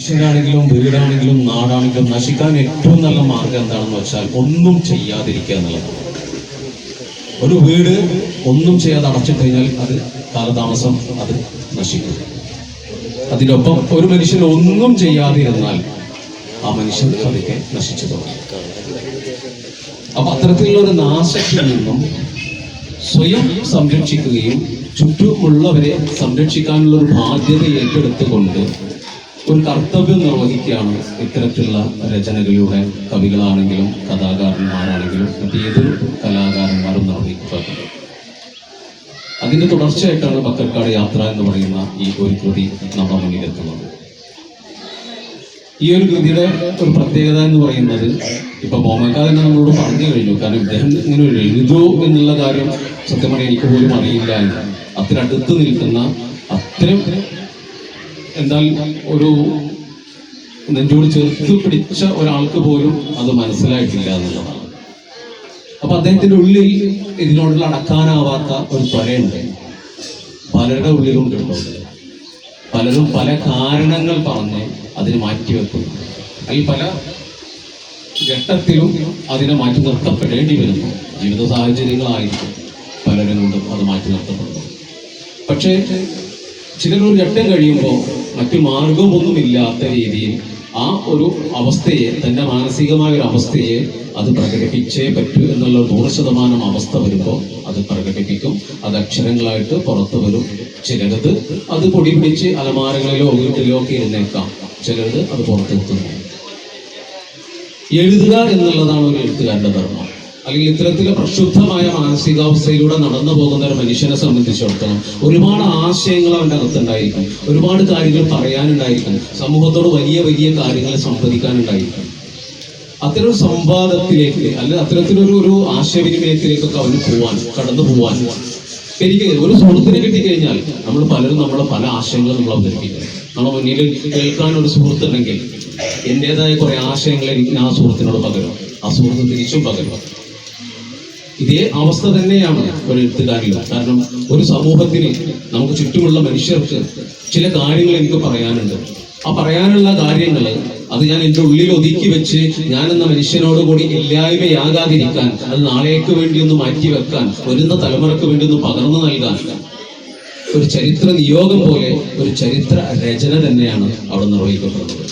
മനുഷ്യരാണെങ്കിലും വീടാണെങ്കിലും നാടാണെങ്കിലും നശിക്കാൻ ഏറ്റവും നല്ല മാർഗം എന്താണെന്ന് വെച്ചാൽ ഒന്നും ചെയ്യാതിരിക്കുക എന്നുള്ളതാണ്. ഒരു വീട് ഒന്നും ചെയ്യാതെ അടച്ചിട്ട് കഴിഞ്ഞാൽ അത് കാലതാമസം അത് നശിക്കും. അതിനൊപ്പം ഒരു മനുഷ്യൻ ഒന്നും ചെയ്യാതിരുന്നാൽ ആ മനുഷ്യൻ അതൊക്കെ നശിച്ചു തുടങ്ങും. അപ്പൊ അത്തരത്തിലുള്ള ഒരു നാശത്തിൽ നിന്നും സ്വയം സംരക്ഷിക്കുകയും ചുറ്റുമുള്ളവരെ സംരക്ഷിക്കാനുള്ള ഒരു ബാധ്യത ഏറ്റെടുത്തുകൊണ്ട് ഒരു കർത്തവ്യം നിർവഹിക്കുകയാണ് ഇത്തരത്തിലുള്ള രചനകളിലൂടെ കവികളാണെങ്കിലും കഥാകാരന്മാരാണെങ്കിലും മറ്റേതൊരു കലാകാരന്മാരും നിർവഹിക്കുന്നത്. അതിന്റെ തുടർച്ചയായിട്ടാണ് ബക്കർക്കാട് യാത്ര എന്ന് പറയുന്ന ഈ ഒരു കൃതി നമ്മുടെ മുന്നിലെത്തുന്നത്. ഈ ഒരു കൃതിയുടെ ഒരു പ്രത്യേകത എന്ന് പറയുന്നത് ഇപ്പൊ മോമക്ക തന്നെ നമ്മളോട് പറഞ്ഞു കഴിഞ്ഞു. കാരണം ഇദ്ദേഹം ഇങ്ങനെ എഴുതൂ എന്നുള്ള കാര്യം സത്യം പറഞ്ഞാൽ എനിക്ക് പോലും അറിയില്ല എന്ന്. അത്ര അടുത്ത് നിൽക്കുന്ന അത്രയും എന്താൽ ഒരു നെഞ്ചോട് ചേർത്ത് പിടിച്ച ഒരാൾക്ക് പോലും അത് മനസ്സിലായിട്ടില്ല എന്നുള്ളതാണ്. അപ്പൊ അദ്ദേഹത്തിന്റെ ഉള്ളിൽ ഇതിനോടുള്ള അടക്കാനാവാത്ത ഒരു ത്വരയുണ്ട്. പലരുടെ ഉള്ളിലുണ്ടല്ലോ. പലരും പല കാരണങ്ങൾ പറഞ്ഞ് അതിനെ മാറ്റിവെക്കുന്നു. അതിൽ പല ഘട്ടത്തിലും അതിനെ മാറ്റി നിർത്തപ്പെടേണ്ടി വരുന്നു. ജീവിത സാഹചര്യങ്ങളായിരിക്കും പലരും കൊണ്ടും അത് മാറ്റി നിർത്തപ്പെടുന്നു. പക്ഷേ ചിലരൊരു ഘട്ടം കഴിയുമ്പോൾ മറ്റു മാർഗമൊന്നുമില്ലാത്ത രീതിയിൽ ആ ഒരു അവസ്ഥയെ, തൻ്റെ മാനസികമായ ഒരു അവസ്ഥയെ അത് പ്രകടിപ്പിച്ചേ പറ്റൂ എന്നുള്ള 100% അവസ്ഥ വരുമ്പോൾ അത് പ്രകടിപ്പിക്കും. അത് അക്ഷരങ്ങളായിട്ട് പുറത്തു വരും. ചിലരത് അത് പൊടി പിടിച്ച് അലമാരകളിലോ വീട്ടിലോ ഒക്കെ ഇരുന്നേക്കാം. ചിലത് അത് പുറത്തെത്തുന്നു. എഴുതുക എന്നുള്ളതാണ് ഒരു എഴുത്തുകാരന്റെ ധർമ്മം. അല്ലെങ്കിൽ ഇത്തരത്തിലെ പ്രക്ഷുബ്ധമായ മാനസികാവസ്ഥയിലൂടെ നടന്നു പോകുന്ന ഒരു മനുഷ്യനെ സംബന്ധിച്ചിടത്തോളം ഒരുപാട് ആശയങ്ങൾ അവൻ്റെ അകത്തുണ്ടായിരിക്കും. ഒരുപാട് കാര്യങ്ങൾ പറയാനുണ്ടായിരിക്കും. സമൂഹത്തോട് വലിയ വലിയ കാര്യങ്ങൾ സംവദിക്കാനുണ്ടായിരിക്കും. അത്തരം സംവാദത്തിലേക്ക് അല്ലെങ്കിൽ അത്തരത്തിലൊരു ആശയവിനിമയത്തിലേക്കൊക്കെ അവന് കടന്നു പോവാൻ എനിക്ക് ഒരു സുഹൃത്തിനെ കിട്ടിക്കഴിഞ്ഞാൽ നമ്മൾ പലരും നമ്മളെ പല ആശയങ്ങളും നമ്മൾ അവതരിപ്പിക്കുന്നത്. നമ്മുടെ മുന്നിൽ കേൾക്കാൻ ഒരു സുഹൃത്തുണ്ടെങ്കിൽ എൻ്റെതായ കുറെ ആശയങ്ങൾ എനിക്ക് ആ സുഹൃത്തിനോട് പകരും, ആ സുഹൃത്ത് തിരിച്ചും പകരും. ഇതേ അവസ്ഥ തന്നെയാണ് ഒരു എഴുത്തുകാരിലും. കാരണം ഒരു സമൂഹത്തിന് നമുക്ക് ചുറ്റുമുള്ള മനുഷ്യർക്ക് ചില കാര്യങ്ങൾ എനിക്ക് പറയാനുണ്ട്. ആ പറയാനുള്ള കാര്യങ്ങൾ അത് ഞാൻ എൻ്റെ ഉള്ളിൽ ഒതുക്കി വെച്ച് ഞാനെന്ന മനുഷ്യനോട് കൂടി ഇല്ലായ്മയാകാതിരിക്കാൻ, അത് നാളേക്ക് വേണ്ടി ഒന്ന് മാറ്റി വെക്കാൻ, വരുന്ന തലമുറക്ക് വേണ്ടി ഒന്ന് പകർന്നു നൽകാൻ ഒരു ചരിത്ര നിയോഗം പോലെ ഒരു ചരിത്ര രചന തന്നെയാണ് അവിടെ നിർവഹിക്കപ്പെടുന്നത്.